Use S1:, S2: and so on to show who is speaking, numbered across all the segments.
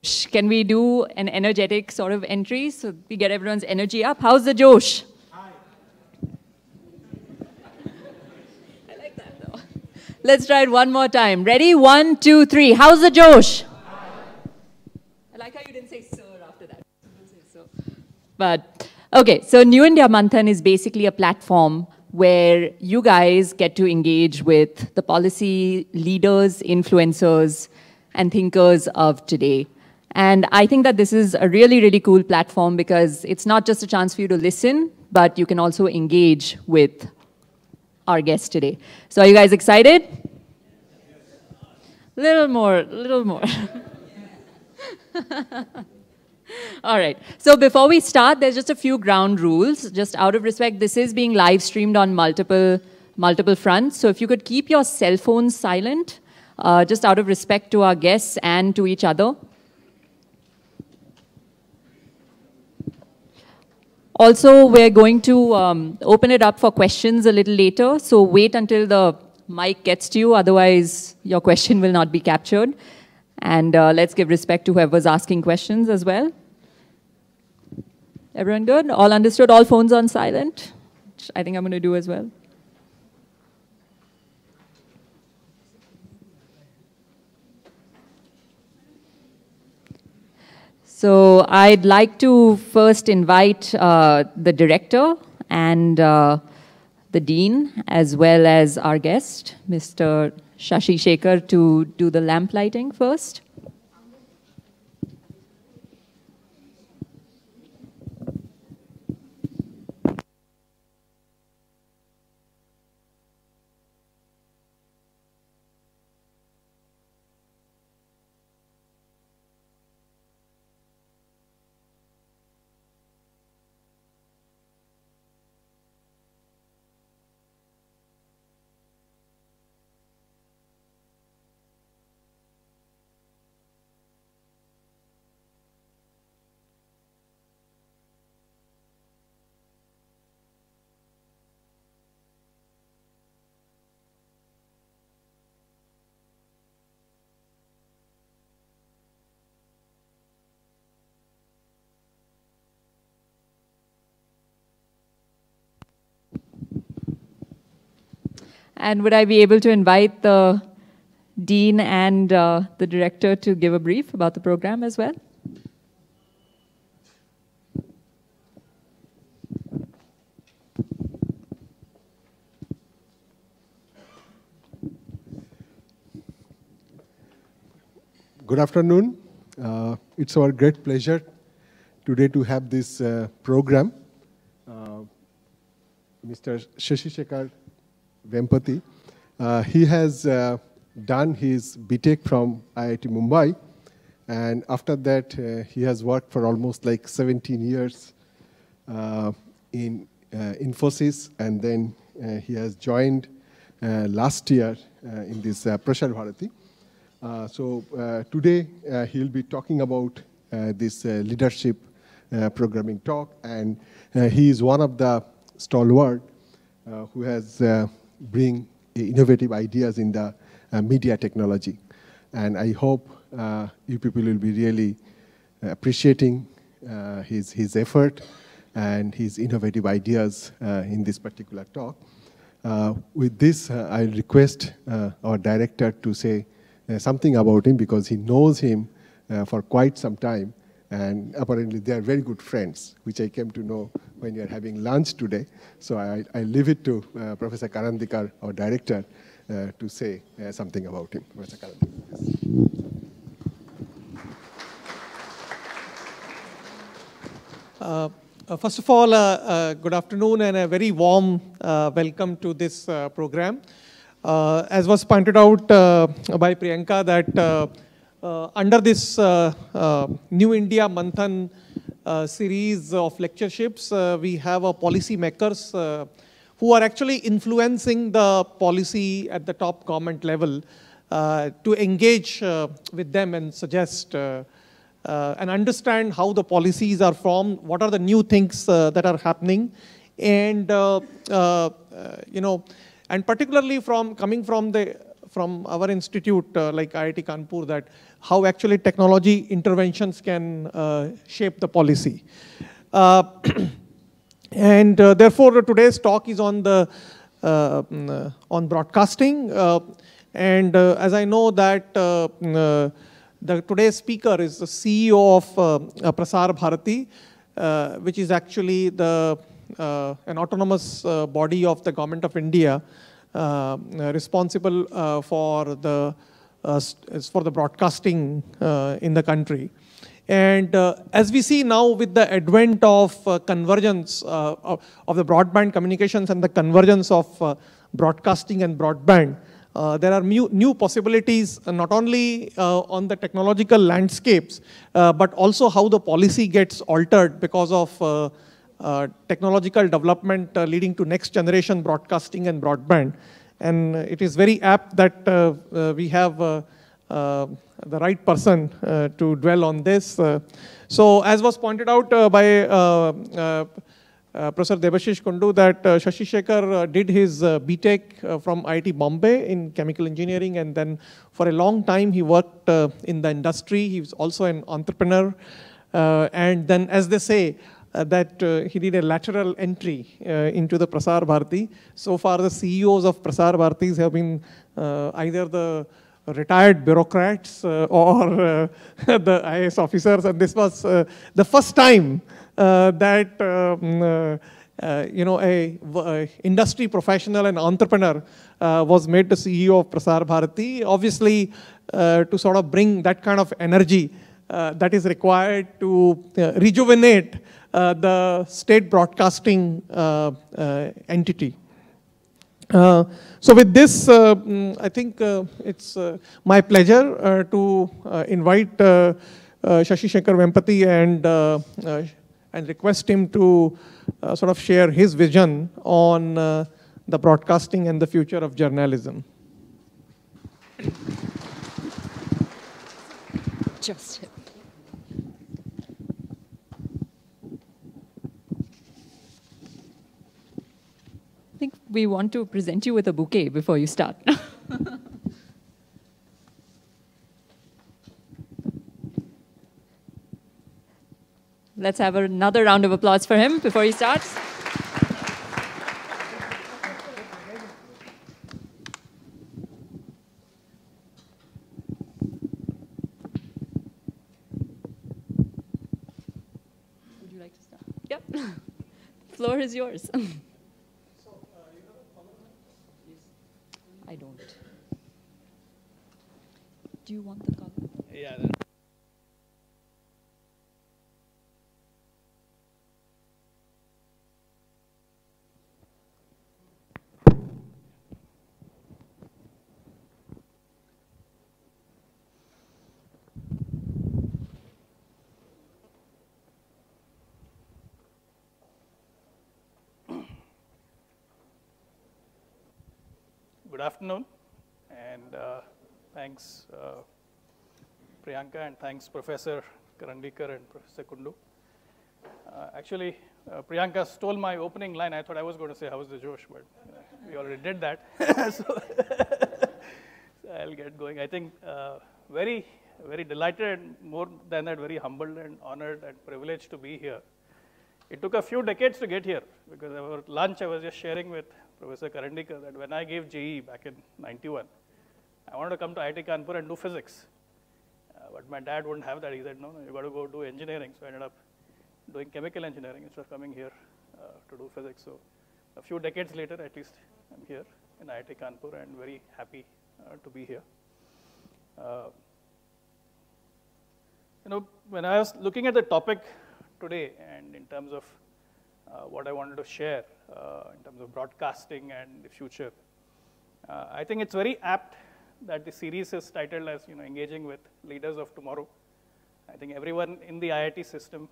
S1: Can we do an energetic sort of entry so we get everyone's energy up? How's the Josh? Hi. I like that though. Let's try it one more time. Ready? 1, 2, 3. How's the Josh? Hi. I like how you didn't say sir after that. But, okay, so New India Manthan is basically a platform where you guys get to engage with the policy leaders, influencers, and thinkers of today. And I think that this is a really, really cool platform because it's not just a chance for you to listen, but you can also engage with our guest today. So are you guys excited? Little more, little more. All right. So before we start, there's just a few ground rules. Just out of respect, this is being live streamed on multiple fronts. So if you could keep your cell phones silent, just out of respect to our guests and to each other. Also, we're going to open it up for questions a little later, so wait until the mic gets to you, otherwise your question will not be captured. And let's give respect to whoever's asking questions as well. Everyone good? All understood? All phones on silent? Which I think I'm going to do as well. So I'd like to first invite the director and the dean, as well as our guest, Mr. Shashi to do the lamp lighting first. And would I be able to invite the dean and the director to give a brief about the program as well?
S2: Good afternoon. It's our great pleasure today to have this program. Mr. Shashi Vempati. He has done his BTech from IIT Mumbai, and after that he has worked for almost like 17 years in Infosys, and then he has joined last year in this Prasar Bharati. So today he'll be talking about this leadership programming talk, and he is one of the stalwart who has bring innovative ideas in the media technology. And I hope you people will be really appreciating his effort and his innovative ideas in this particular talk. With this, I'll request our director to say something about him, because he knows him for quite some time. And apparently they are very good friends, which I came to know when you are having lunch today. So I leave it to Professor Karandikar, our director, to say something about him. Professor
S3: Karandikar. First of all, good afternoon and a very warm welcome to this program. As was pointed out by Priyanka, that under this New India Manthan series of lectureships, we have policy makers who are actually influencing the policy at the top government level to engage with them and suggest and understand how the policies are formed, what are the new things that are happening, and you know, and particularly coming from from our institute, like IIT Kanpur, that how actually technology interventions can shape the policy. And therefore, today's talk is on the on broadcasting. And as I know that today's speaker is the CEO of Prasar Bharati, which is actually an autonomous body of the Government of India, responsible for the broadcasting in the country. And as we see now with the advent of convergence of the broadband communications and the convergence of broadcasting and broadband, there are new possibilities, not only on the technological landscapes, but also how the policy gets altered because of technological development leading to next generation broadcasting and broadband. And it is very apt that we have the right person to dwell on this. So as was pointed out by Professor Debashish Kundu, that Shashi Shekhar did his BTech from IIT Bombay in chemical engineering, and then for a long time he worked in the industry. He was also an entrepreneur, and then, as they say, that he did a lateral entry into the Prasar Bharati. So far the CEOs of Prasar Bharatis have been either the retired bureaucrats or the IAS officers, and this was the first time that a industry professional and entrepreneur was made the CEO of Prasar Bharati. Obviously, to sort of bring that kind of energy that is required to rejuvenate the state broadcasting entity. So with this, I think it's my pleasure to invite Shashi Shekhar Vempati and request him to sort of share his vision on the broadcasting and the future of journalism.
S1: Just him. I think we want to present you with a bouquet before you start. Let's have another round of applause for him before he starts. Would you like to start? Yep. Floor is yours. I don't. Do you want the color?
S4: Yeah. Good afternoon, and thanks Priyanka, and thanks Professor Karandikar and Professor Kundu. Actually, Priyanka stole my opening line. I thought I was going to say, how's the Josh, but we already did that. So I'll get going. I think very, very delighted, and more than that, very humbled and honored and privileged to be here. It took a few decades to get here, because over lunch I was just sharing with Professor Karandikar that when I gave JEE back in '91, I wanted to come to IIT Kanpur and do physics. But my dad wouldn't have that. He said, no, you got to go do engineering. So I ended up doing chemical engineering instead of coming here to do physics. So a few decades later, at least, I'm here in IIT Kanpur and very happy to be here. When I was looking at the topic today, and in terms of what I wanted to share in terms of broadcasting and the future, I think it's very apt that the series is titled as engaging with leaders of tomorrow. I think everyone in the IIT system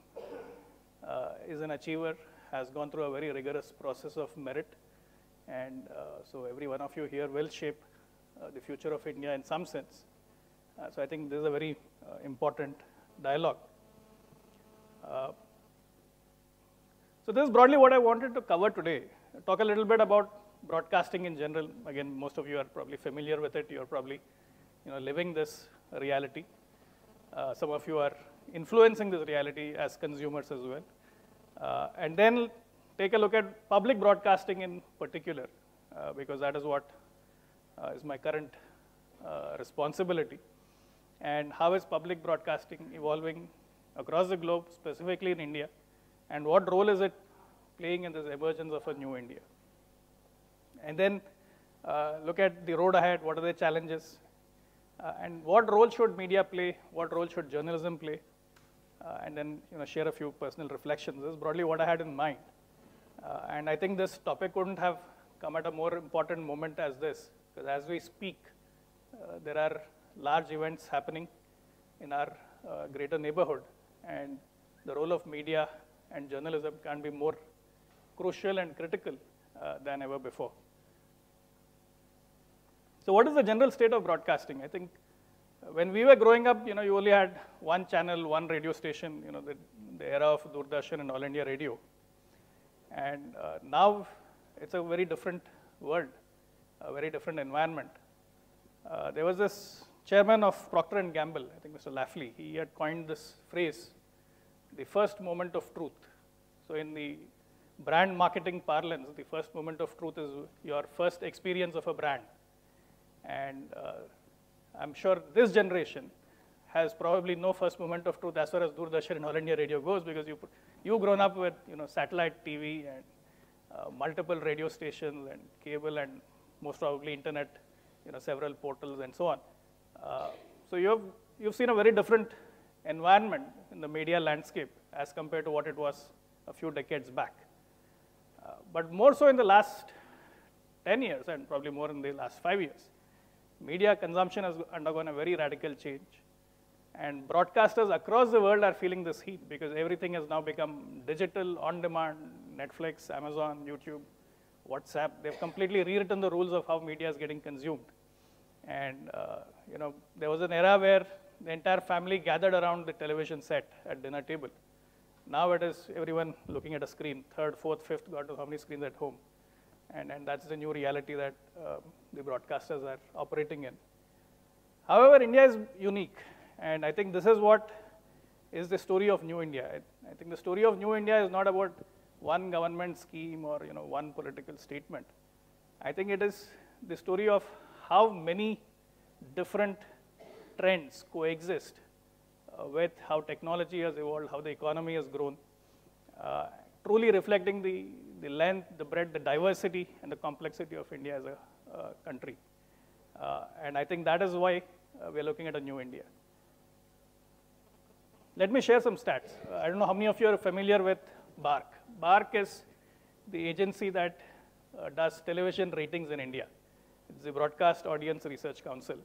S4: is an achiever, has gone through a very rigorous process of merit, and so every one of you here will shape the future of India in some sense. So I think this is a very important dialogue. So this is broadly what I wanted to cover today. Talk a little bit about broadcasting in general, again, most of you are probably familiar with it. You're probably living this reality. Some of you are influencing this reality as consumers as well. And then take a look at public broadcasting in particular, because that is what is my current responsibility. And how is public broadcasting evolving across the globe, specifically in India, and what role is it playing in this emergence of a new India? And then look at the road ahead, what are the challenges, and what role should media play, what role should journalism play, and then share a few personal reflections. This is broadly what I had in mind. And I think this topic couldn't have come at a more important moment as this, because as we speak, there are large events happening in our greater neighborhood, and the role of media and journalism can be more crucial and critical than ever before. So what is the general state of broadcasting? I think when we were growing up, you only had one channel, one radio station, the era of Doordarshan and All India Radio. And now it's a very different world, a very different environment. There was this chairman of Procter & Gamble, I think Mr. Lafley, he had coined this phrase, the first moment of truth. So in the brand marketing parlance, the first moment of truth is your first experience of a brand. And I'm sure this generation has probably no first moment of truth as far as Doordarshan and All India Radio goes, because you've grown up with satellite TV and multiple radio stations and cable and most probably internet, several portals and so on. So you've seen a very different environment in the media landscape as compared to what it was a few decades back. But more so in the last 10 years and probably more in the last 5 years, media consumption has undergone a very radical change. And broadcasters across the world are feeling this heat because everything has now become digital, on-demand, Netflix, Amazon, YouTube, WhatsApp. They've completely rewritten the rules of how media is getting consumed. And there was an era where the entire family gathered around the television set at dinner table. Now it is everyone looking at a screen, third, fourth, fifth, God knows how many screens at home. And that's the new reality that the broadcasters are operating in. However, India is unique. And I think this is what is the story of New India. I think the story of New India is not about one government scheme or one political statement. I think it is the story of how many different trends coexist with how technology has evolved, how the economy has grown, truly reflecting the length, the breadth, the diversity, and the complexity of India as a country. And I think that is why we are looking at a new India. Let me share some stats. I don't know how many of you are familiar with BARC. BARC is the agency that does television ratings in India. It's the Broadcast Audience Research Council.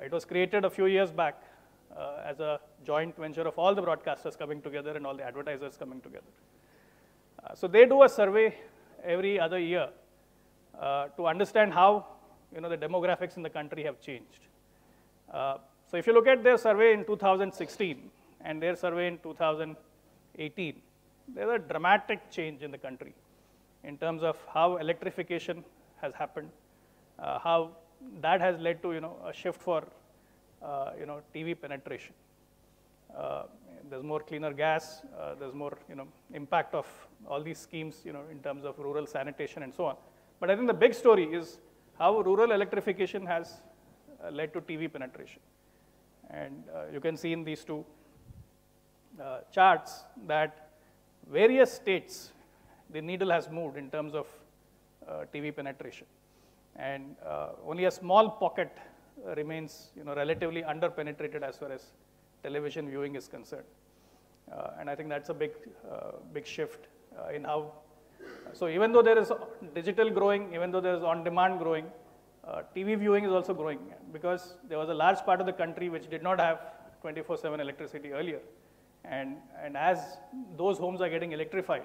S4: It was created a few years back as a joint venture of all the broadcasters coming together and all the advertisers coming together. So they do a survey every other year to understand how the demographics in the country have changed. So if you look at their survey in 2016 and their survey in 2018, there's a dramatic change in the country in terms of how electrification has happened, how that has led to a shift for TV penetration. There's more cleaner gas, there's more impact of all these schemes in terms of rural sanitation and so on. But I think the big story is how rural electrification has led to TV penetration. And you can see in these two charts that various states, the needle has moved in terms of TV penetration. And only a small pocket remains relatively under-penetrated as far as television viewing is concerned. And I think that's a big shift in how, so even though there is digital growing, even though there is on-demand growing, TV viewing is also growing because there was a large part of the country which did not have 24/7 electricity earlier. And as those homes are getting electrified,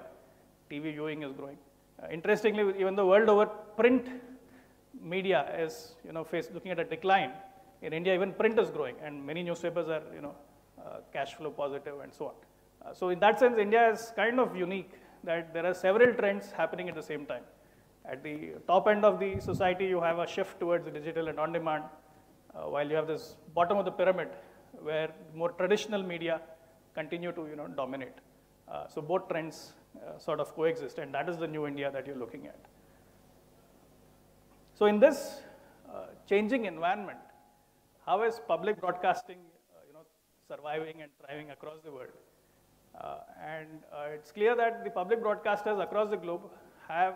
S4: TV viewing is growing. Interestingly, even the world over, print media is looking at a decline. In India, even print is growing, and many newspapers are cash flow positive and so on. So in that sense, India is kind of unique that there are several trends happening at the same time. At the top end of the society, you have a shift towards digital and on-demand, while you have this bottom of the pyramid where more traditional media continue to dominate. So both trends sort of coexist, and that is the new India that you're looking at. So in this changing environment, how is public broadcasting surviving and thriving across the world? It's clear that the public broadcasters across the globe have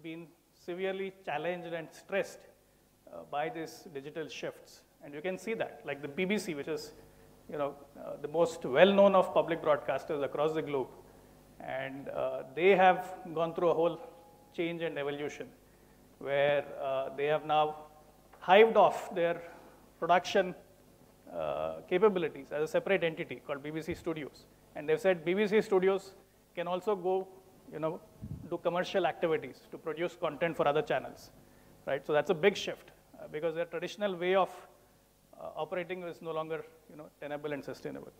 S4: been severely challenged and stressed by these digital shifts. And you can see that, like the BBC, which is the most well-known of public broadcasters across the globe. And they have gone through a whole change and evolution where they have now hived off their production capabilities as a separate entity called BBC Studios. And they've said BBC Studios can also go, do commercial activities to produce content for other channels, right? So that's a big shift because their traditional way of operating is no longer, tenable and sustainable.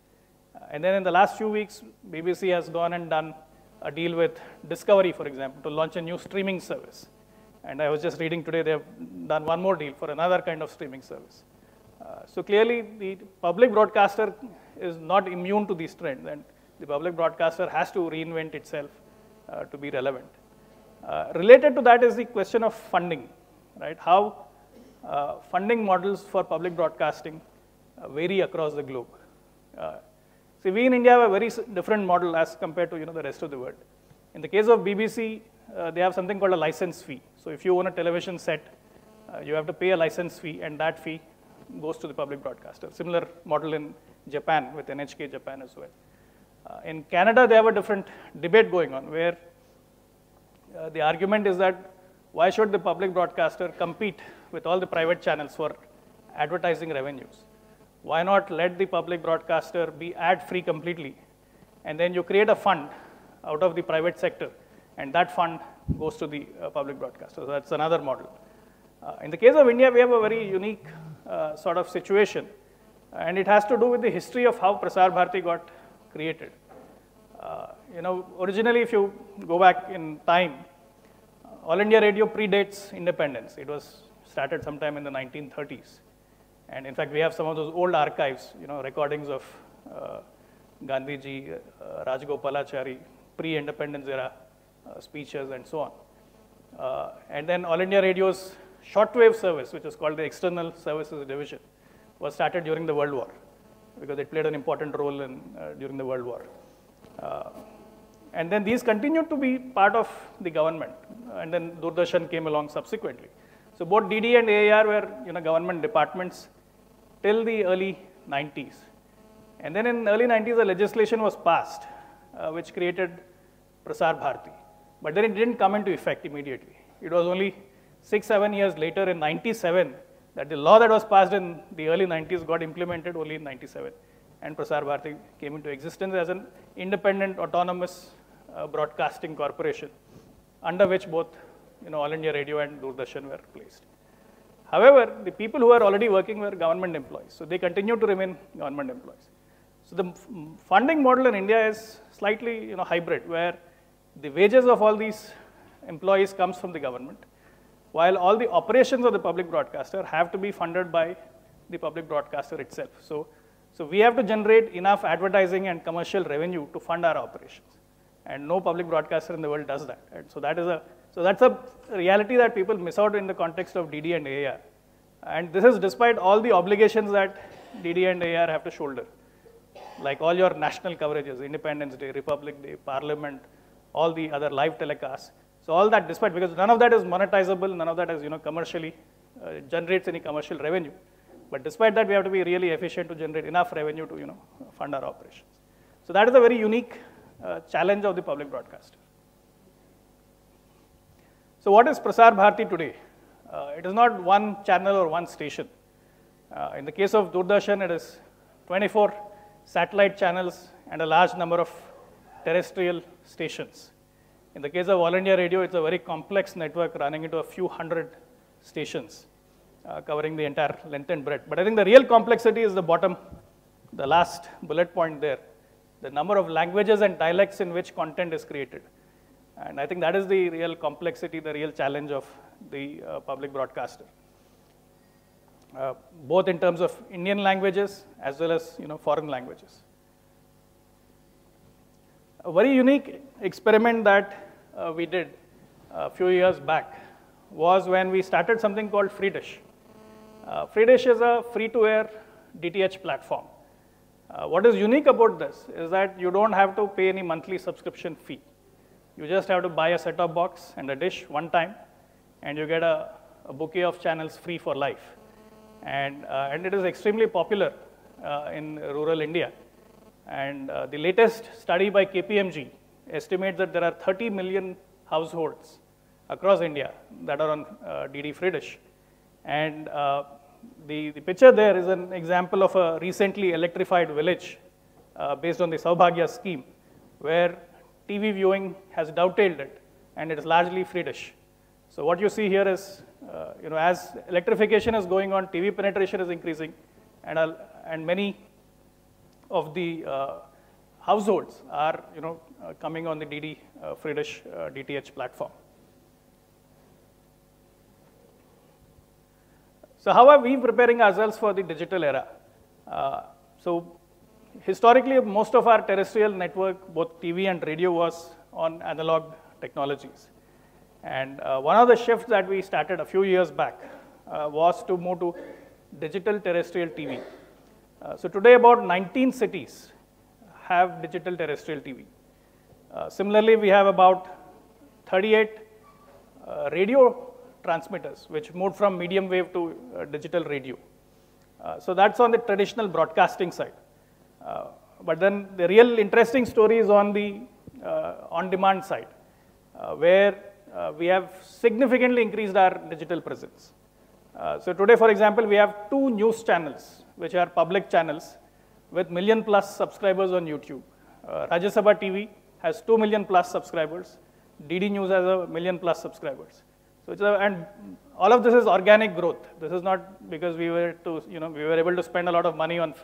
S4: And then in the last few weeks, BBC has gone and done a deal with Discovery, for example, to launch a new streaming service. And I was just reading today, they have done one more deal for another kind of streaming service. So clearly, the public broadcaster is not immune to these trends, and the public broadcaster has to reinvent itself to be relevant. Related to that is the question of funding, right? How funding models for public broadcasting vary across the globe. See, we in India have a very different model as compared to the rest of the world. In the case of BBC, they have something called a license fee. So if you own a television set, you have to pay a license fee, and that fee goes to the public broadcaster. Similar model in Japan with NHK Japan as well. In Canada, they have a different debate going on where the argument is that why should the public broadcaster compete with all the private channels for advertising revenues? Why not let the public broadcaster be ad-free completely, and then you create a fund out of the private sector, and that fund goes to the public broadcaster. So that's another model. In the case of India, we have a very unique sort of situation, and it has to do with the history of how Prasar Bharati got created. Originally, if you go back in time, All India Radio predates independence. It was started sometime in the 1930s. And in fact, we have some of those old archives, recordings of Gandhiji, Rajgopalachari, pre-independence era speeches and so on. And then All India Radio's shortwave service, which is called the External Services Division, was started during the World War because it played an important role during the World War. And then these continued to be part of the government, and then Doordarshan came along subsequently. So both DD and AIR were government departments till the early 90s. And then in the early 90s, a legislation was passed which created Prasar Bharati. But then it didn't come into effect immediately. It was only 6-7 years later in 97 that the law that was passed in the early 90s got implemented only in 97. And Prasar Bharati came into existence as an independent, autonomous broadcasting corporation under which both All India Radio and Doordarshan were placed. However, the people who were already working were government employees, so they continue to remain government employees. So the funding model in India is slightly hybrid, where the wages of all these employees comes from the government, while all the operations of the public broadcaster have to be funded by the public broadcaster itself. So we have to generate enough advertising and commercial revenue to fund our operations, and no public broadcaster in the world does that. And so that's a reality that people miss out in the context of DD and AIR. And this is despite all the obligations that DD and AIR have to shoulder, like all your national coverages, Independence Day, Republic Day, Parliament, all the other live telecasts. So all that despite, because none of that is monetizable, none of that is commercially generates any commercial revenue. But despite that, we have to be really efficient to generate enough revenue to fund our operations. So that is a very unique challenge of the public broadcaster. So what is Prasar Bharati today? It is not one channel or one station. In the case of Doordarshan, it is 24 satellite channels and a large number of terrestrial stations. In the case of All India Radio, it's a very complex network running into a few hundred stations, covering the entire length and breadth. But I think the real complexity is the bottom, the last bullet point there, the number of languages and dialects in which content is created. And I think that is the real complexity, the real challenge of the public broadcaster, both in terms of Indian languages as well as foreign languages. A very unique experiment that we did a few years back was when we started something called Free Dish. Free Dish is a free-to-air DTH platform. What is unique about this is that you don't have to pay any monthly subscription fee. You just have to buy a set-top box and a dish one time, and you get a bouquet of channels free for life. And it is extremely popular in rural India. And the latest study by KPMG estimates that there are 30 million households across India that are on DD Free Dish. And the picture there is an example of a recently electrified village based on the Saubhagya scheme, where TV viewing has dovetailed it, and it is largely Free Dish. So what you see here is, as electrification is going on, TV penetration is increasing, and many of the households are, coming on the DD Free Dish DTH platform. So how are we preparing ourselves for the digital era? So historically, most of our terrestrial network, both TV and radio, was on analog technologies. And one of the shifts that we started a few years back was to move to digital terrestrial TV. So today, about 19 cities have digital terrestrial TV. Similarly, we have about 38 radio transmitters, which moved from medium wave to digital radio. So that's on the traditional broadcasting side. But then the real interesting story is on the on-demand side, where we have significantly increased our digital presence. So today, for example, we have 2 news channels, which are public channels with million-plus subscribers on YouTube. Rajya Sabha TV has 2 million-plus subscribers. DD News has 1 million-plus subscribers. So and all of this is organic growth. This is not because we were able to spend a lot of money on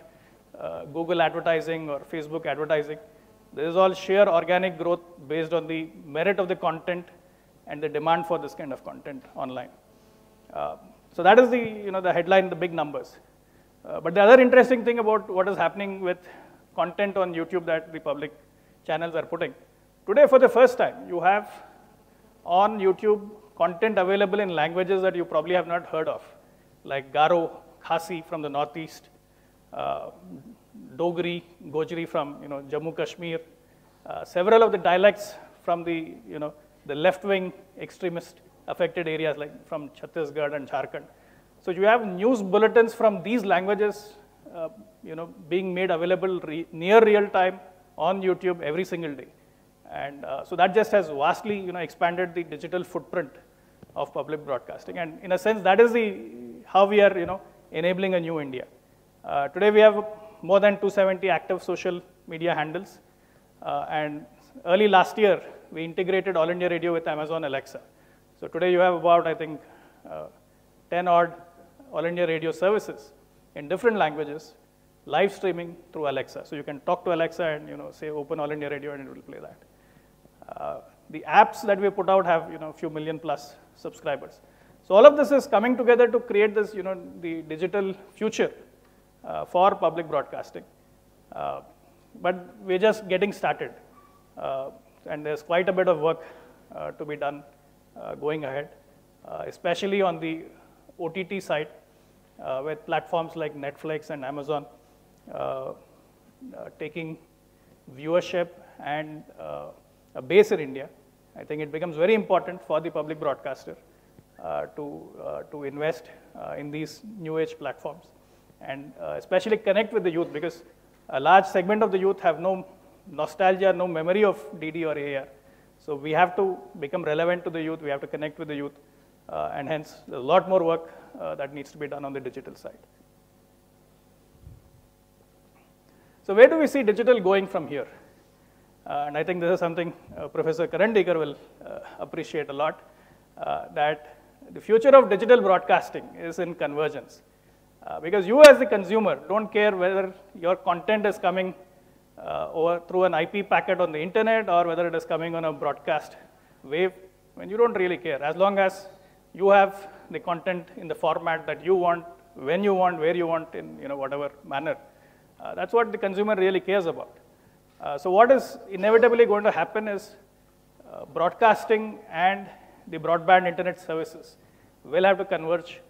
S4: Google advertising or Facebook advertising. This is all sheer organic growth based on the merit of the content and the demand for this kind of content online. So that is the headline, the big numbers. But the other interesting thing about what is happening with content on YouTube that the public channels are putting, today for the first time, you have on YouTube content available in languages that you probably have not heard of, like Garo, Khasi from the northeast, Dogri, Gojri from Jammu Kashmir, several of the dialects from the left-wing extremist affected areas like from Chhattisgarh and Jharkhand. So you have news bulletins from these languages being made available near real time on YouTube every single day. And so that just has vastly expanded the digital footprint of public broadcasting. And in a sense, that is how we are enabling a new India. Today we have more than 270 active social media handles. And early last year, we integrated All India Radio with Amazon Alexa. So today you have about, I think, 10 odd All India Radio services in different languages, live streaming through Alexa. So you can talk to Alexa and say open All India Radio and it will play that. The apps that we put out have a few million-plus subscribers. So all of this is coming together to create this the digital future for public broadcasting. But we're just getting started. And there's quite a bit of work to be done going ahead, especially on the OTT side, with platforms like Netflix and Amazon taking viewership and a base in India. I think it becomes very important for the public broadcaster to invest in these new age platforms and especially connect with the youth, because a large segment of the youth have no nostalgia, no memory of DD or AR. So we have to become relevant to the youth, we have to connect with the youth, and hence there's a lot more work that needs to be done on the digital side. So where do we see digital going from here? And I think this is something Professor Karandikar will appreciate a lot, that the future of digital broadcasting is in convergence. Because you as the consumer don't care whether your content is coming over through an IP packet on the internet or whether it is coming on a broadcast wave, when you don't really care. As long as you have the content in the format that you want, when you want, where you want, in whatever manner. That's what the consumer really cares about. So what is inevitably going to happen is broadcasting and the broadband internet services will have to converge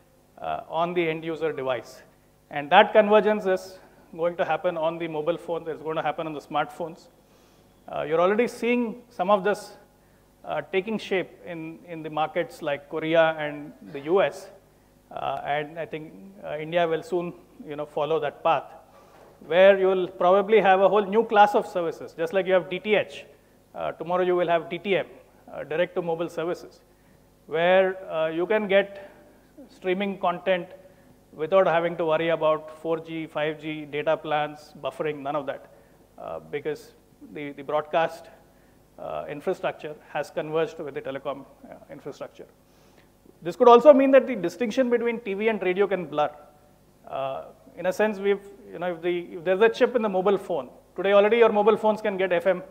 S4: on the end user device. And that convergence is going to happen on the mobile phone, it's going to happen on the smartphones. You're already seeing some of this taking shape in the markets like Korea and the US. And I think India will soon follow that path, where you will probably have a whole new class of services. Just like you have DTH, tomorrow you will have DTM, direct to mobile services, where you can get streaming content without having to worry about 4G, 5G, data plans, buffering, none of that, because the broadcast infrastructure has converged with the telecom infrastructure. This could also mean that the distinction between TV and radio can blur. In a sense, if there's a chip in the mobile phone, today already your mobile phones can get FM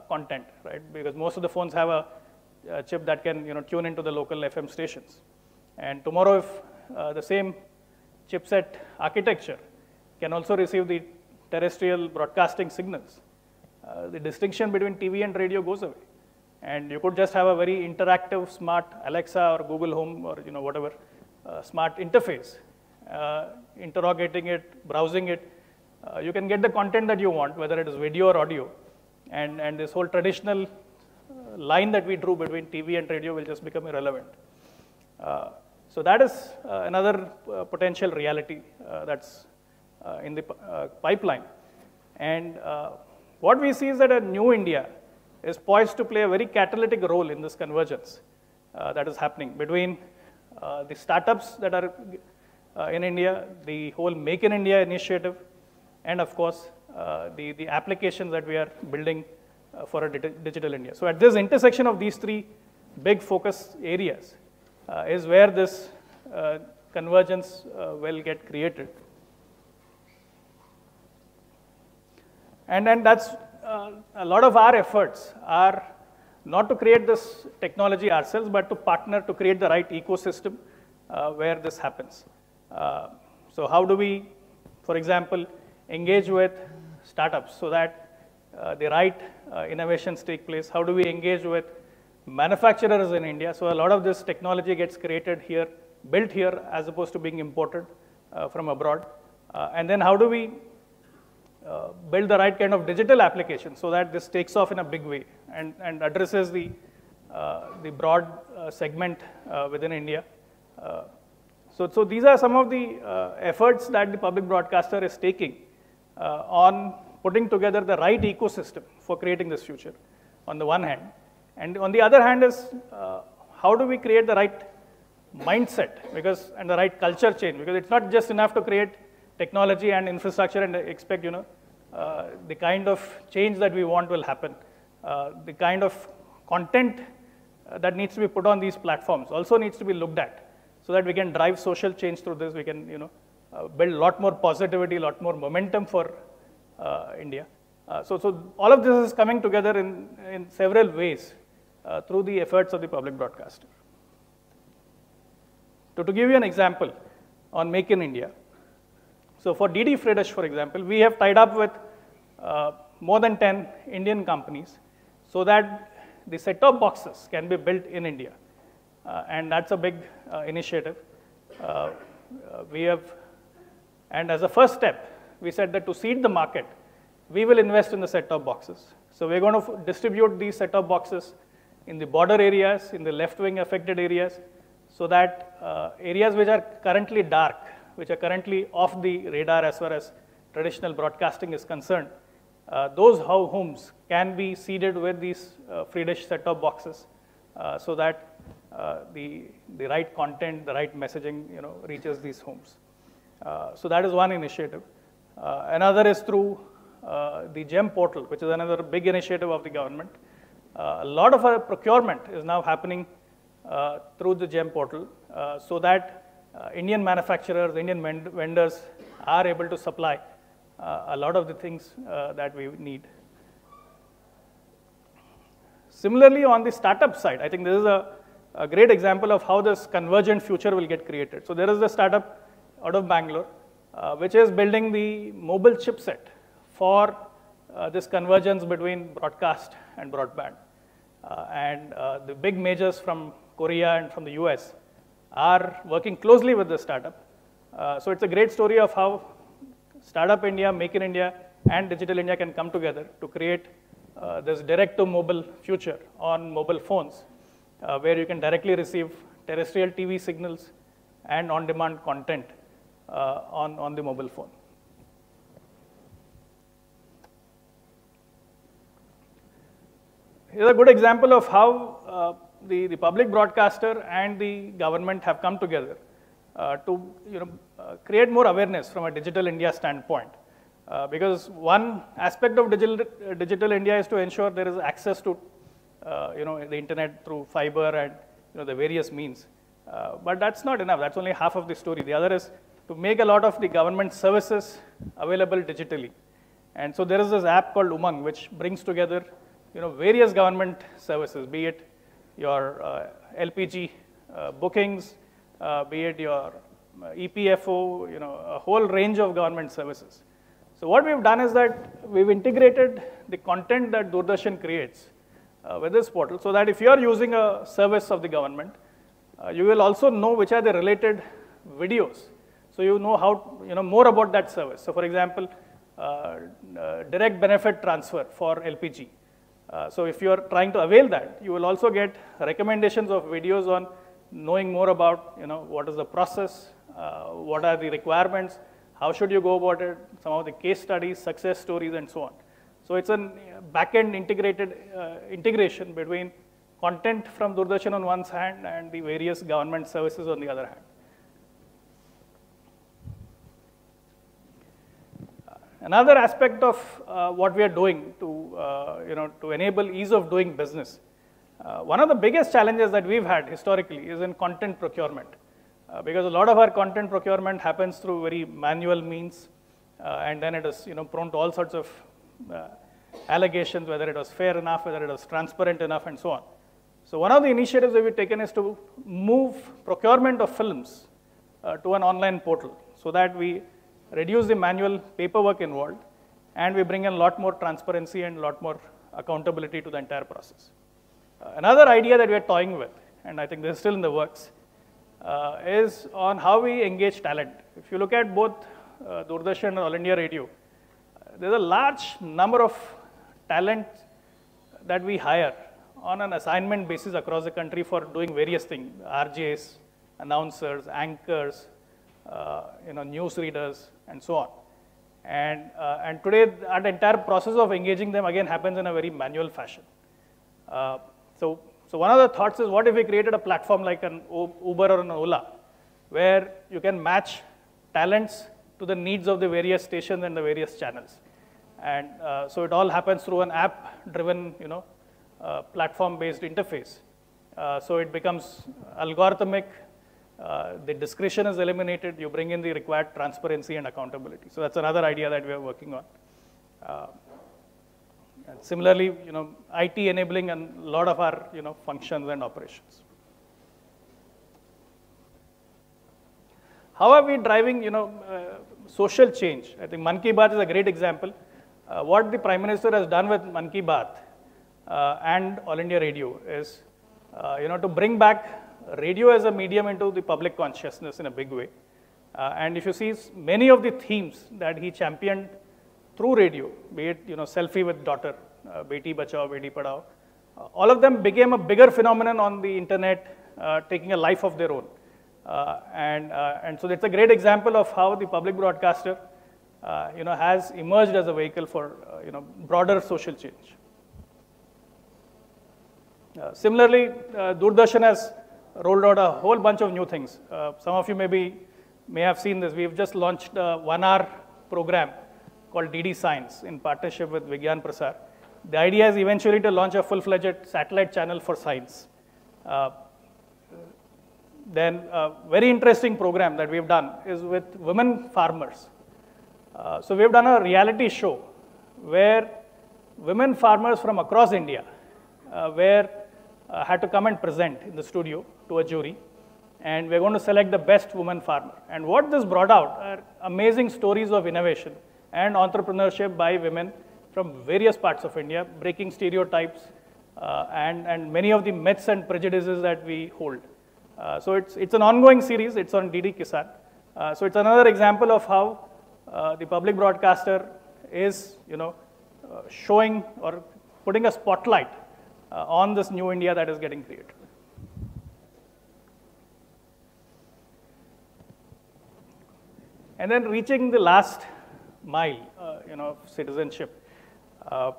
S4: content, right? Because most of the phones have a chip that can tune into the local FM stations. And tomorrow, if the same chipset architecture can also receive the terrestrial broadcasting signals, the distinction between TV and radio goes away. And you could just have a very interactive, smart Alexa or Google Home or whatever smart interface, interrogating it, browsing it. You can get the content that you want, whether it is video or audio. And this whole traditional line that we drew between TV and radio will just become irrelevant. So that is another potential reality that's in the pipeline. And what we see is that a new India is poised to play a very catalytic role in this convergence that is happening between the startups that are in India, the whole Make in India initiative, and of course, the applications that we are building for a digital India. So at this intersection of these three big focus areas is where this convergence will get created. And then that's a lot of our efforts are not to create this technology ourselves, but to partner to create the right ecosystem where this happens. So how do we, for example, engage with startups so that the right innovations take place? How do we engage with manufacturers in India? So a lot of this technology gets created here, built here, as opposed to being imported from abroad. And then how do we build the right kind of digital application so that this takes off in a big way and addresses the broad segment within India. So these are some of the efforts that the public broadcaster is taking on putting together the right ecosystem for creating this future on the one hand. And on the other hand is how do we create the right mindset and the right culture change, because it's not just enough to create technology and infrastructure and expect the kind of change that we want will happen. The kind of content that needs to be put on these platforms also needs to be looked at so that we can drive social change through this. We can build a lot more positivity, a lot more momentum for India. So all of this is coming together in several ways through the efforts of the public broadcaster. So to give you an example on Make in India, so for DD Fredish, for example, we have tied up with more than 10 Indian companies so that the set-top boxes can be built in India. And that's a big initiative. And as a first step, we said that to seed the market, we will invest in the set-top boxes. So we're going to distribute these set-top boxes in the border areas, in the left-wing affected areas, so that areas which are currently dark, which are currently off the radar as far as traditional broadcasting is concerned, those homes can be seeded with these Fredish set-top boxes so that the right content, the right messaging reaches these homes. So that is one initiative. Another is through the GEM portal, which is another big initiative of the government. A lot of our procurement is now happening through the GEM portal so that Indian manufacturers, Indian vendors are able to supply a lot of the things that we need. Similarly, on the startup side, I think this is a great example of how this convergent future will get created. So there is the startup out of Bangalore, which is building the mobile chipset for this convergence between broadcast and broadband. And the big majors from Korea and from the US are working closely with the startup. So it's a great story of how Startup India, Make in India, and Digital India can come together to create this direct-to-mobile future on mobile phones, where you can directly receive terrestrial TV signals and on-demand content on the mobile phone. Here's a good example of how the public broadcaster and the government have come together to create more awareness from a Digital India standpoint. Because one aspect of digital India is to ensure there is access to the internet through fiber and the various means. But that's not enough. That's only half of the story. The other is to make a lot of the government services available digitally. And so there is this app called Umang, which brings together various government services, be it your LPG bookings, be it your EPFO, a whole range of government services. So what we've done is that we've integrated the content that Doordarshan creates with this portal, so that if you're using a service of the government, you will also know which are the related videos. So you know how, more about that service. So for example, direct benefit transfer for LPG. So if you're trying to avail that, you will also get recommendations of videos on knowing more about, what is the process, what are the requirements, how should you go about it, some of the case studies, success stories, and so on. So it's a back-end integrated integration between content from Doordarshan on one hand and the various government services on the other hand. Another aspect of what we are doing to enable ease of doing business, one of the biggest challenges that we've had historically is in content procurement. Because a lot of our content procurement happens through very manual means, and then it is prone to all sorts of allegations, whether it was fair enough, whether it was transparent enough, and so on. So one of the initiatives that we've taken is to move procurement of films to an online portal, so that we reduce the manual paperwork involved, and we bring in a lot more transparency and a lot more accountability to the entire process. Another idea that we are toying with, and I think this is still in the works, is on how we engage talent. If you look at both Doordarshan and All India Radio, there's a large number of talent that we hire on an assignment basis across the country for doing various things, RJs, announcers, anchors, news readers, and so on. And today, our entire process of engaging them again happens in a very manual fashion. So one of the thoughts is, what if we created a platform like an Uber or an Ola, where you can match talents to the needs of the various stations and the various channels. And so it all happens through an app-driven, platform-based interface. So it becomes algorithmic, the discretion is eliminated, you bring in the required transparency and accountability. So that's another idea that we are working on. And similarly, IT enabling a lot of our, functions and operations. How are we driving, social change? I think Mann Ki Baat is a great example. What the Prime Minister has done with Mann Ki Baat and All India Radio is, to bring back radio as a medium into the public consciousness in a big way. And if you see many of the themes that he championed through radio, be it selfie with daughter, Beti Bachao, Beti Padhao, all of them became a bigger phenomenon on the internet, taking a life of their own. And so that's a great example of how the public broadcaster has emerged as a vehicle for broader social change. Similarly, Doordarshan has rolled out a whole bunch of new things. Some of you may have seen this. We've just launched a 1-hour program called DD Science in partnership with Vigyan Prasar. The idea is eventually to launch a full-fledged satellite channel for science. Then a very interesting program that we've done is with women farmers. So we've done a reality show where women farmers from across India where I had to come and present in the studio to a jury. And we're going to select the best woman farmer. And what this brought out are amazing stories of innovation and entrepreneurship by women from various parts of India, breaking stereotypes and many of the myths and prejudices that we hold. So it's an ongoing series. It's on DD Kisan. So it's another example of how the public broadcaster is, showing or putting a spotlight on this new India that is getting created. And then reaching the last mile, of citizenship. A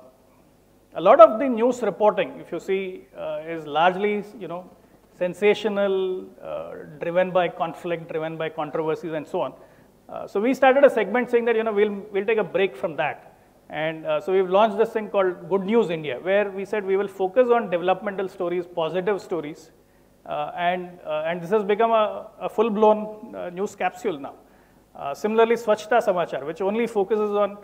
S4: lot of the news reporting, if you see, is largely, sensational, driven by conflict, driven by controversies, and so on. So we started a segment saying that, we'll take a break from that. And so we've launched this thing called Good News India, where we said we will focus on developmental stories, positive stories, and this has become a full-blown news capsule now. Similarly, Swachhta Samachar, which only focuses on,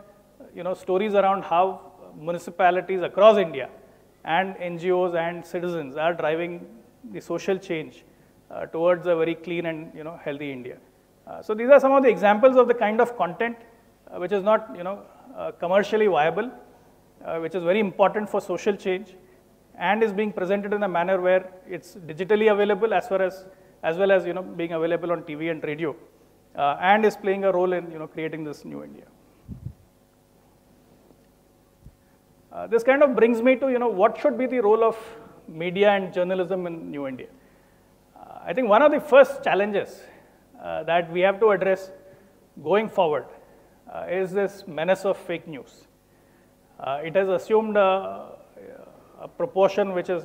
S4: stories around how municipalities across India and NGOs and citizens are driving the social change towards a very clean and, healthy India. So these are some of the examples of the kind of content which is not, commercially viable, which is very important for social change, and is being presented in a manner where it's digitally available as well as being available on TV and radio, and is playing a role in creating this new India. This kind of brings me to what should be the role of media and journalism in new India. I think one of the first challenges that we have to address going forward is this menace of fake news. It has assumed a proportion which is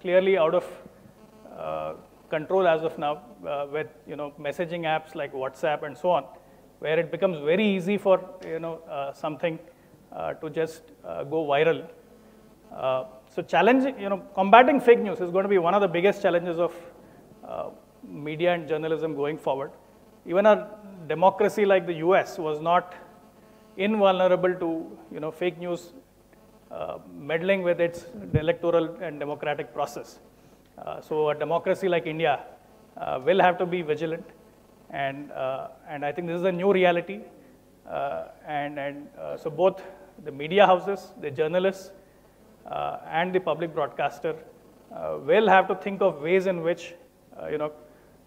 S4: clearly out of control as of now, with messaging apps like WhatsApp and so on, where it becomes very easy for something to just go viral. So combating fake news is going to be one of the biggest challenges of media and journalism going forward. Even a democracy like the US was not invulnerable to fake news meddling with its electoral and democratic process. So a democracy like India will have to be vigilant, and I think this is a new reality. So both the media houses, the journalists, and the public broadcaster will have to think of ways in which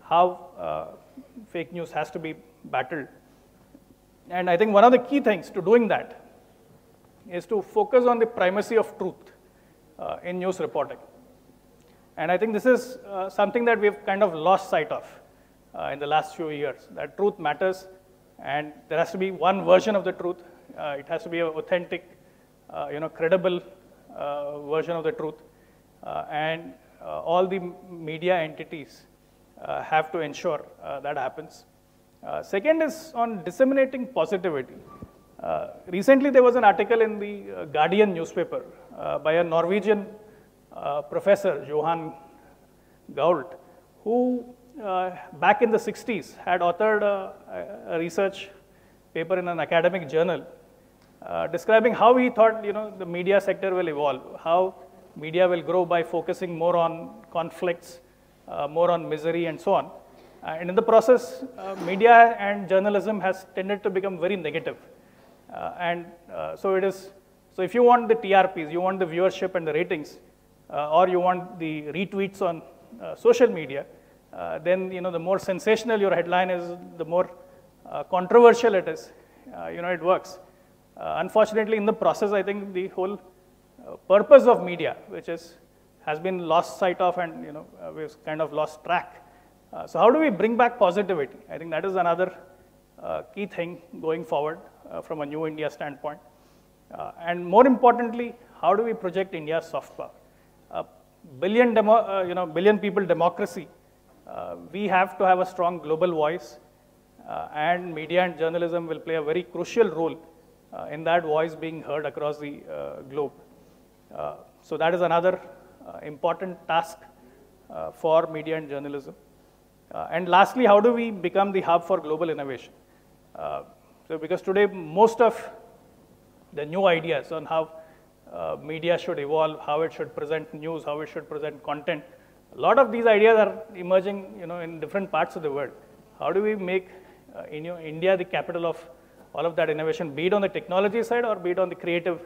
S4: how fake news has to be battled. And I think one of the key things to doing that is to focus on the primacy of truth in news reporting. And I think this is something that we've kind of lost sight of in the last few years, that truth matters, and there has to be one version of the truth. It has to be an authentic, credible version of the truth. And all the media entities have to ensure that happens. Second is on disseminating positivity. Recently, there was an article in the Guardian newspaper by a Norwegian professor, Johan Gault, who back in the 60s had authored a research paper in an academic journal describing how he thought the media sector will evolve, how media will grow by focusing more on conflicts, more on misery, and so on. And in the process, media and journalism has tended to become very negative. So if you want the TRPs, you want the viewership and the ratings, or you want the retweets on social media, then the more sensational your headline is, the more controversial it is. It works. Unfortunately, in the process, I think the whole purpose of media, which has been lost sight of, and we've kind of lost track. So how do we bring back positivity? I think that is another key thing going forward from a new India standpoint. And more importantly, how do we project India's soft power? Billion people democracy. We have to have a strong global voice, and media and journalism will play a very crucial role in that voice being heard across the globe. So that is another important task for media and journalism. And lastly, how do we become the hub for global innovation? So because today, most of the new ideas on how media should evolve, how it should present news, how it should present content. A lot of these ideas are emerging, in different parts of the world. How do we make India the capital of all of that innovation, be it on the technology side or be it on the creative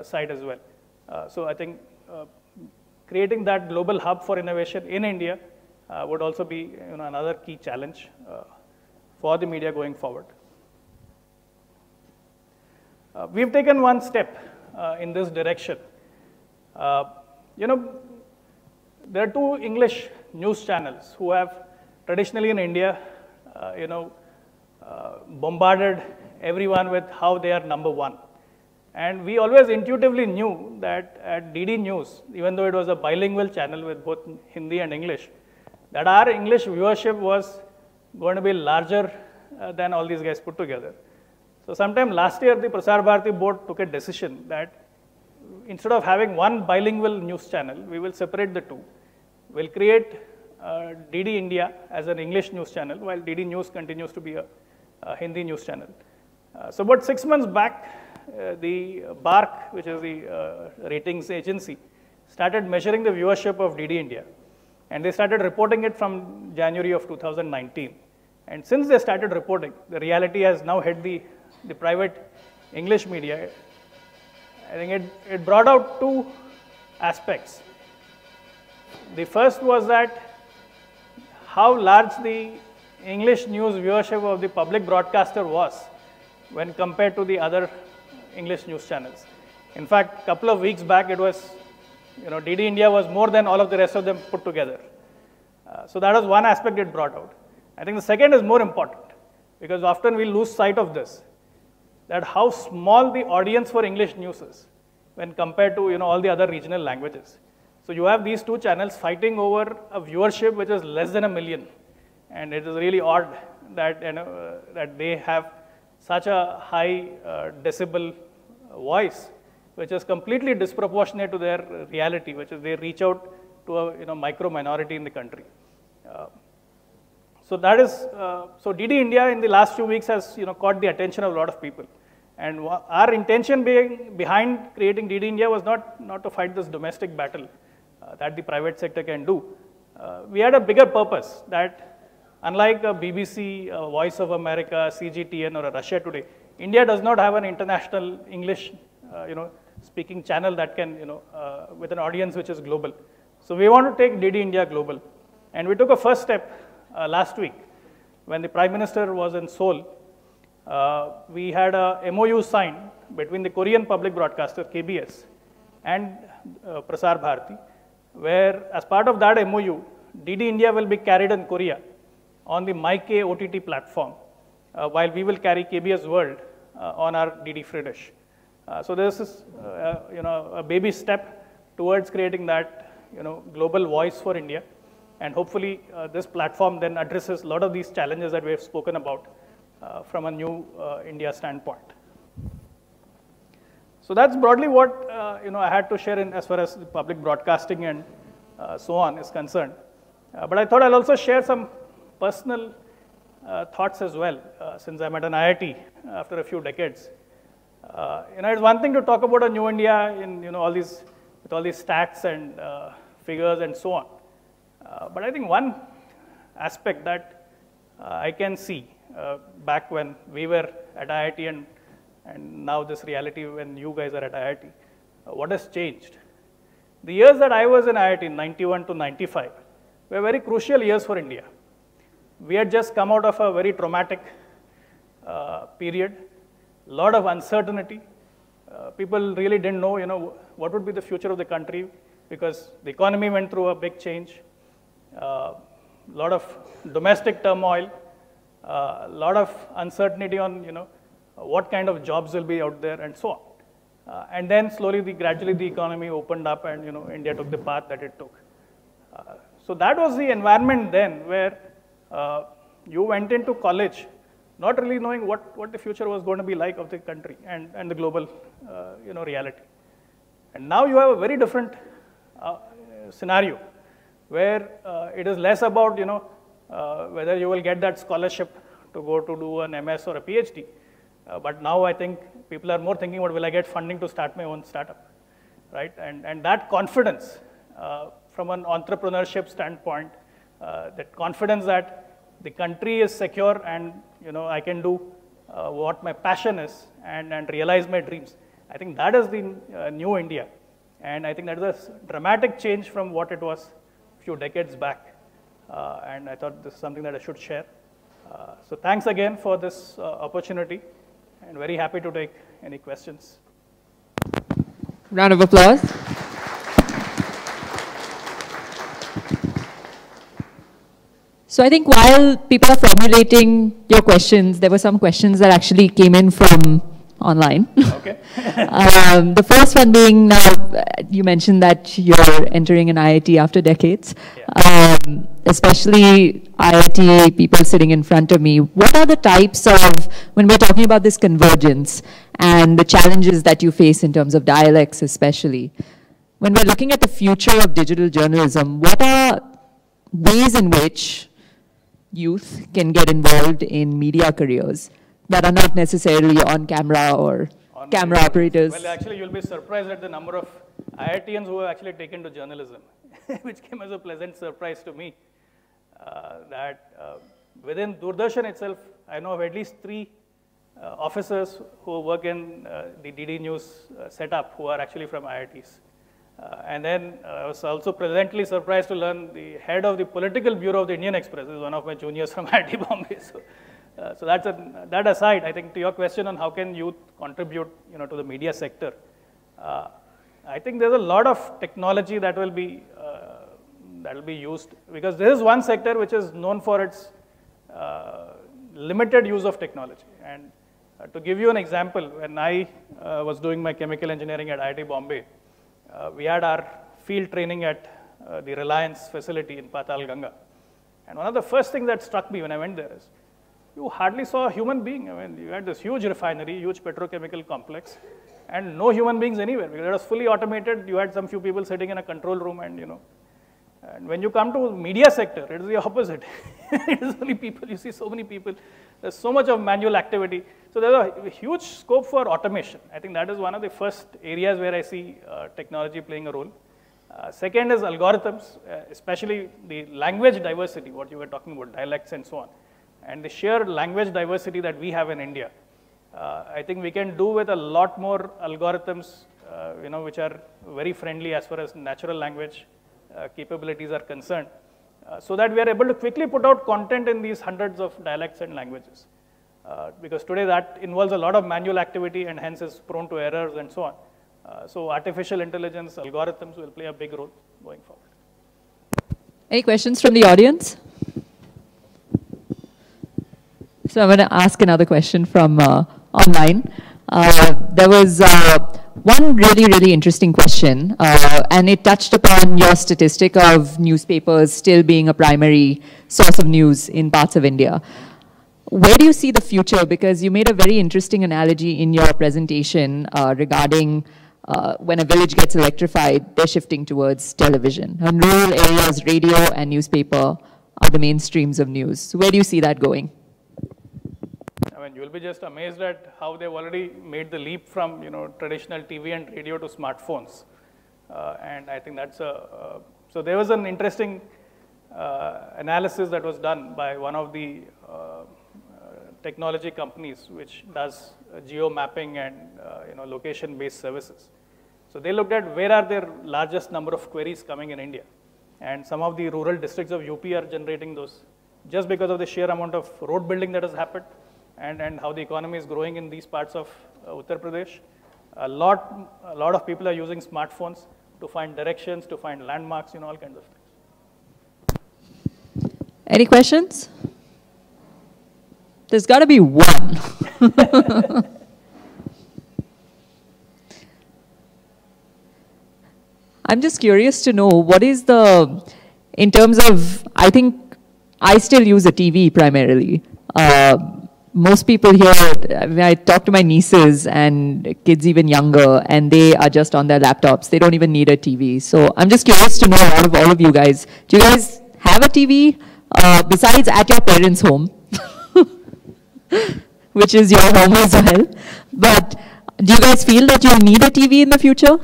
S4: side as well? So I think creating that global hub for innovation in India would also be another key challenge for the media going forward. We've taken one step in this direction. There are two English news channels who have traditionally in India, bombarded everyone with how they are number one. And we always intuitively knew that at DD News, even though it was a bilingual channel with both Hindi and English, that our English viewership was going to be larger than all these guys put together. So sometime last year, the Prasar Bharati board took a decision that instead of having one bilingual news channel, we will separate the two. We'll create DD India as an English news channel, while DD News continues to be a Hindi news channel. So about 6 months back, the BARC, which is the ratings agency, started measuring the viewership of DD India. And they started reporting it from January of 2019. And since they started reporting, the reality has now hit the private English media. I think it brought out two aspects. The first was that how large the English news viewership of the public broadcaster was when compared to the other English news channels. In fact, a couple of weeks back, it was, DD India was more than all of the rest of them put together. So that was one aspect it brought out. I think the second is more important, because often we lose sight of this, that how small the audience for English news is when compared to all the other regional languages. So you have these two channels fighting over a viewership which is less than 1 million, and it is really odd that that they have such a high decibel voice, which is completely disproportionate to their reality, which is they reach out to a micro minority in the country. So that is so DD India in the last few weeks has caught the attention of a lot of people, and our intention behind creating DD India was not to fight this domestic battle that the private sector can do. We had a bigger purpose that, unlike a BBC, a Voice of America, CGTN, or a Russia Today, India does not have an international English speaking channel that can with an audience which is global. So we want to take DD India global, and we took a first step last week when the Prime Minister was in Seoul. We had a MOU signed between the Korean public broadcaster KBS and Prasar Bharati, where as part of that MOU, DD India will be carried in Korea on the MyK OTT platform, while we will carry KBS World on our DD Free Dish. So this is a baby step towards creating that global voice for India, and hopefully this platform then addresses a lot of these challenges that we have spoken about from a new India standpoint. So that's broadly what I had to share in as far as the public broadcasting and so on is concerned. But I thought I'll also share some personal thoughts as well, since I'm at an IIT after a few decades. It's one thing to talk about a new India in all these stats and figures and so on. But I think one aspect that I can see back when we were at IIT and now this reality when you guys are at IIT, what has changed? The years that I was in IIT, 91 to 95, were very crucial years for India. We had just come out of a very traumatic period, a lot of uncertainty. People really didn't know, what would be the future of the country, because the economy went through a big change, a lot of domestic turmoil, a lot of uncertainty on, what kind of jobs will be out there and so on. And then slowly, gradually the economy opened up and, India took the path that it took. So that was the environment then where you went into college not really knowing what the future was going to be like of the country and the global, reality. And now you have a very different scenario where it is less about, whether you will get that scholarship to go to do an MS or a PhD. But now I think people are more thinking about, will I get funding to start my own startup? right? And that confidence from an entrepreneurship standpoint, that confidence that the country is secure and I can do what my passion is and realize my dreams. I think that is the new India. And I think that is a dramatic change from what it was a few decades back. And I thought this is something that I should share. So thanks again for this opportunity, and very happy to take any questions.
S1: Round of applause. So I think while people are formulating your questions, there were some questions that actually came in from online.
S4: Okay.
S1: The first one being, now you mentioned that you're entering an IIT after decades.
S4: Yeah.
S1: Especially IIT people sitting in front of me, what are the types of, when we're talking about this convergence and the challenges that you face in terms of dialects especially, when we're looking at the future of digital journalism, what are ways in which youth can get involved in media careers that are not necessarily on camera or
S4: On
S1: camera
S4: video.
S1: operators?
S4: Well, actually, you'll be surprised at the number of IITians who have actually taken to journalism, which came as a pleasant surprise to me. Within Doordarshan itself, I know of at least 3 officers who work in the DD News setup who are actually from IITs. And then I was also pleasantly surprised to learn the head of the political bureau of the Indian Express is one of my juniors from IIT Bombay. So that aside, I think to your question on how can youth contribute, to the media sector, I think there's a lot of technology that will be used, because this is one sector which is known for its limited use of technology. And to give you an example, when I was doing my chemical engineering at IIT Bombay, we had our field training at the Reliance facility in Patal Ganga. And one of the first things that struck me when I went there is, you hardly saw a human being. I mean, you had this huge refinery, huge petrochemical complex, and no human beings anywhere, because it was fully automated. You had some few people sitting in a control room, and and when you come to media sector, it is the opposite. It is only people. You see so many people. There's so much of manual activity. So there's a huge scope for automation. I think that is one of the first areas where I see technology playing a role. Second is algorithms, especially the language diversity, what you were talking about, dialects and so on. And the sheer language diversity that we have in India, I think we can do with a lot more algorithms, which are very friendly as far as natural language capabilities are concerned, so that we are able to quickly put out content in these hundreds of dialects and languages. Because today that involves a lot of manual activity and hence is prone to errors and so on. So artificial intelligence, algorithms will play a big role going forward.
S1: Any questions from the audience? So I'm going to ask another question from online. There was one really interesting question, and it touched upon your statistic of newspapers still being a primary source of news in parts of India. Where do you see the future? Because you made a very interesting analogy in your presentation regarding when a village gets electrified, they're shifting towards television. In rural areas, radio and newspaper are the mainstreams of news. So where do you see that going?
S4: I mean, you'll be just amazed at how they've already made the leap from traditional TV and radio to smartphones, and I think that's so there was an interesting analysis that was done by one of the technology companies which does geo mapping and location-based services. So they looked at where are their largest number of queries coming in India, and some of the rural districts of UP are generating those just because of the sheer amount of road building that has happened. And how the economy is growing in these parts of Uttar Pradesh. A lot of people are using smartphones to find directions, to find landmarks, all kinds of things.
S1: Any questions? There's got to be one. I'm just curious to know, what is in terms of, I think I still use a TV primarily. Most people here, I talk to my nieces and kids even younger, and they are just on their laptops. They don't even need a TV. So I'm just curious to know, out of all of you guys, do you guys have a TV besides at your parents' home, which is your home as well? But do you guys feel that you need a TV in the future?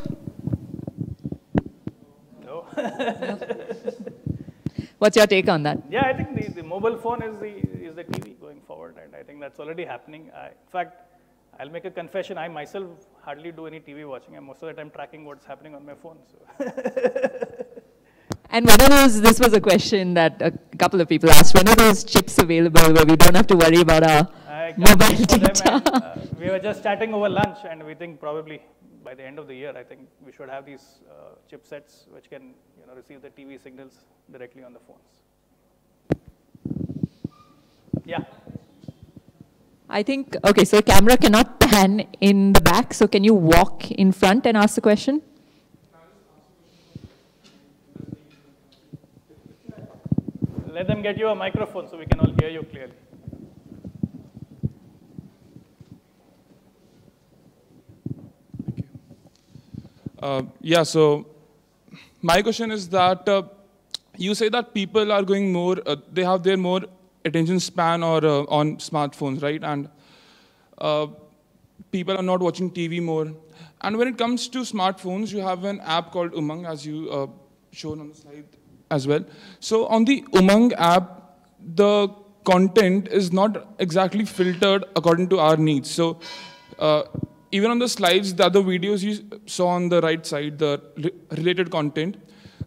S1: What's your take on that?
S4: Yeah, I think the mobile phone is the TV going forward, and I think that's already happening. In fact, I'll make a confession. I myself hardly do any TV watching, and most of the time tracking what's happening on my phone. So.
S1: And when are those, this was a question that a couple of people asked, when are those chips available where we don't have to worry about our mobile data?
S4: And, we were just chatting over lunch, and we think probably by the end of the year, I think we should have these chipsets which can receive the TV signals directly on the phones. Yeah.
S1: I think, okay, so the camera cannot pan in the back, so can you walk in front and ask the question?
S4: Let them get you a microphone so we can all hear you clearly.
S5: Yeah, so my question is that you say that people are going more, they have their more attention span or on smartphones, right? And people are not watching TV more. And when it comes to smartphones, you have an app called Umang, as you shown on the slide as well. So on the Umang app, the content is not exactly filtered according to our needs. So even on the slides, the other videos you saw on the right side, the related content,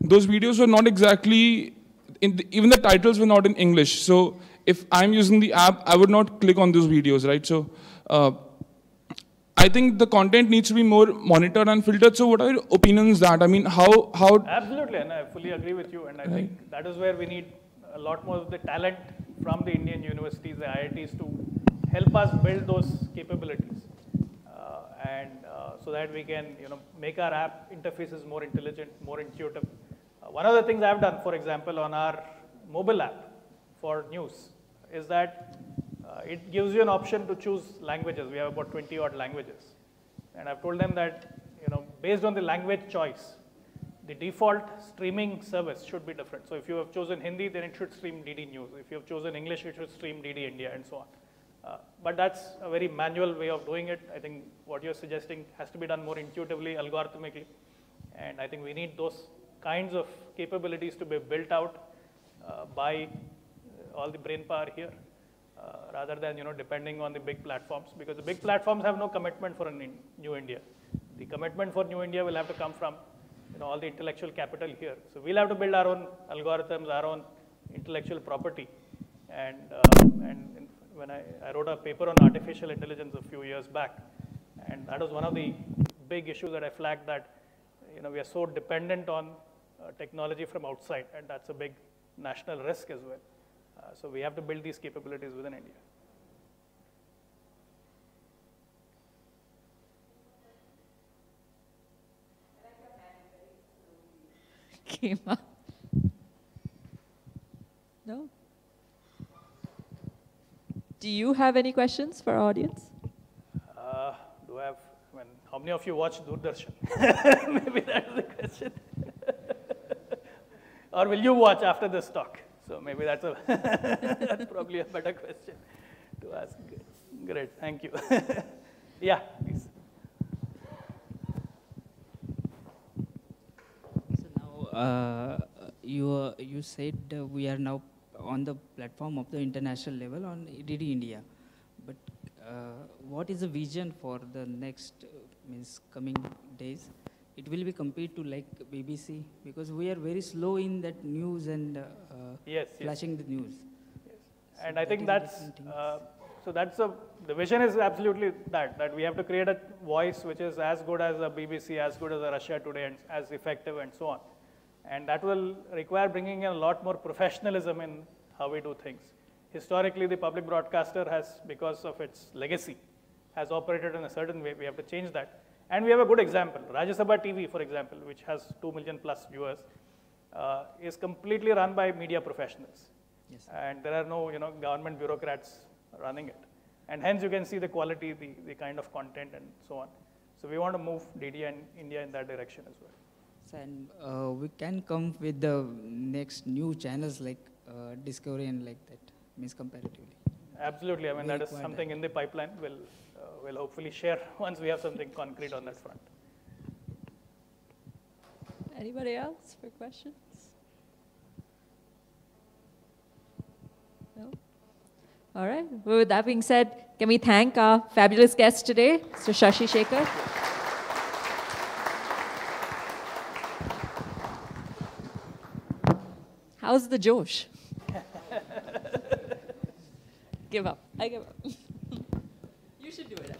S5: those videos were not exactly, even the titles were not in English. So if I'm using the app, I would not click on those videos, right? So I think the content needs to be more monitored and filtered. So what are your opinions on that? I mean, how?
S4: Absolutely, and I fully agree with you. And I think that is where we need a lot more of the talent from the Indian universities, the IITs, to help us build those capabilities. So that we can make our app interfaces more intelligent, more intuitive. One of the things I've done, for example, on our mobile app for news, is that it gives you an option to choose languages. We have about 20 odd languages. And I've told them that based on the language choice, the default streaming service should be different. So if you have chosen Hindi, then it should stream DD News. If you have chosen English, it should stream DD India, and so on. But that's a very manual way of doing it. I think what you're suggesting has to be done more intuitively, algorithmically. And I think we need those kinds of capabilities to be built out by all the brain power here, rather than depending on the big platforms. Because the big platforms have no commitment for a new India. The commitment for new India will have to come from all the intellectual capital here. So we'll have to build our own algorithms, our own intellectual property. And when I wrote a paper on artificial intelligence a few years back, and that was one of the big issues that I flagged, that we are so dependent on technology from outside, and that's a big national risk as well. So we have to build these capabilities within India.
S1: Came up. No? Do you have any questions for our audience?
S4: Do I have, how many of you watch Doordarshan? Maybe that's the question. Or will you watch after this talk? So maybe that's that's probably a better question to ask. Great, thank you. Yeah, please.
S6: So now you said we are now on the platform of the international level on DD India, but what is the vision for the next coming days? It will be compared to like BBC, because we are very slow in that news and flashing the news.
S4: Yes. So and I think that's the vision is absolutely that we have to create a voice which is as good as a BBC, as good as a Russia Today, and as effective, and so on. And that will require bringing in a lot more professionalism in how we do things. Historically, the public broadcaster has, because of its legacy, has operated in a certain way. We have to change that. And we have a good example. Rajya Sabha TV, for example, which has 2 million plus viewers, is completely run by media professionals. Yes. And there are no government bureaucrats running it. And hence you can see the quality, the kind of content, and so on. So we want to move DD and India in that direction as well.
S6: And we can come with the next new channels like Discovery and like that, comparatively.
S4: Absolutely. I mean, that is something in the pipeline. We'll hopefully share once we have something concrete on that front.
S1: Anybody else for questions? No? All right. Well, with that being said, can we thank our fabulous guest today, Mr. Shashi Shekhar? How's the Josh? Give up. I give up. You should do it.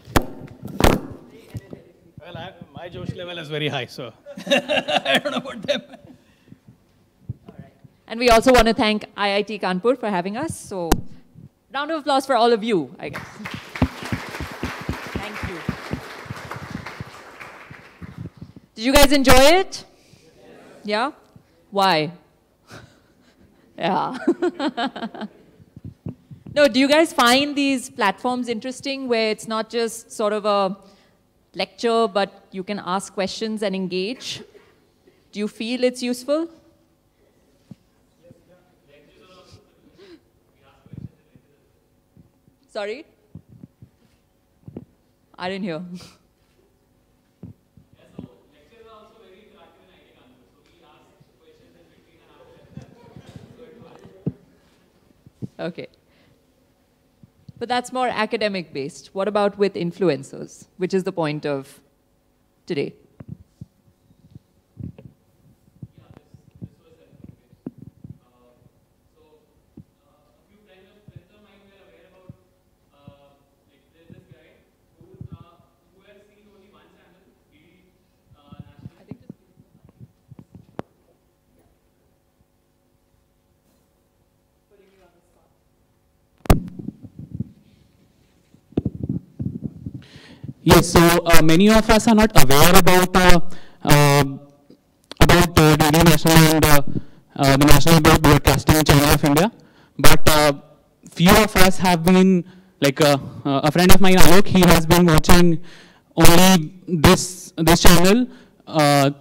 S4: Well, my Josh level is very high, so I don't know about them.
S1: All right. And we also want to thank IIT Kanpur for having us. So, round of applause for all of you, I guess. Thank you. Did you guys enjoy it? Yeah? Why? Yeah. No, do you guys find these platforms interesting where it's not just sort of a lecture, but you can ask questions and engage? Do you feel it's useful? Sorry? I didn't hear. Okay. But that's more academic based. What about with influencers, which is the point of today?
S7: Yes, so many of us are not aware about DD National and the National Broadcasting Channel of India, but few of us have been, like a friend of mine, Alok, he has been watching only this channel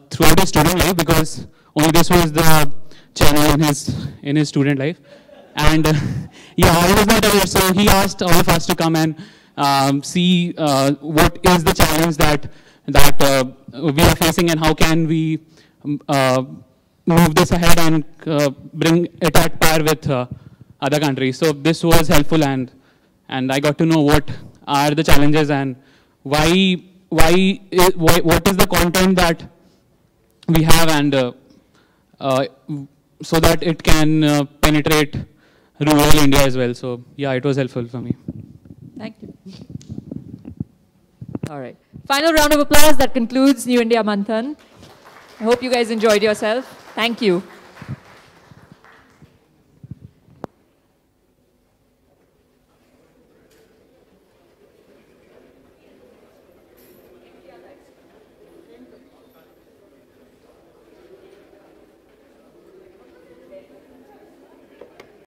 S7: throughout his student life, because only this was the channel in his student life. And yeah, I was not aware, so he asked all of us to come and see what is the challenge that we are facing, and how can we move this ahead and bring it at par with other countries. So this was helpful, and I got to know what are the challenges and what is the content that we have, and so that it can penetrate rural India as well. So yeah, it was helpful for me.
S1: Thank you. All right. Final round of applause. That concludes New India Manthan. I hope you guys enjoyed yourself. Thank you.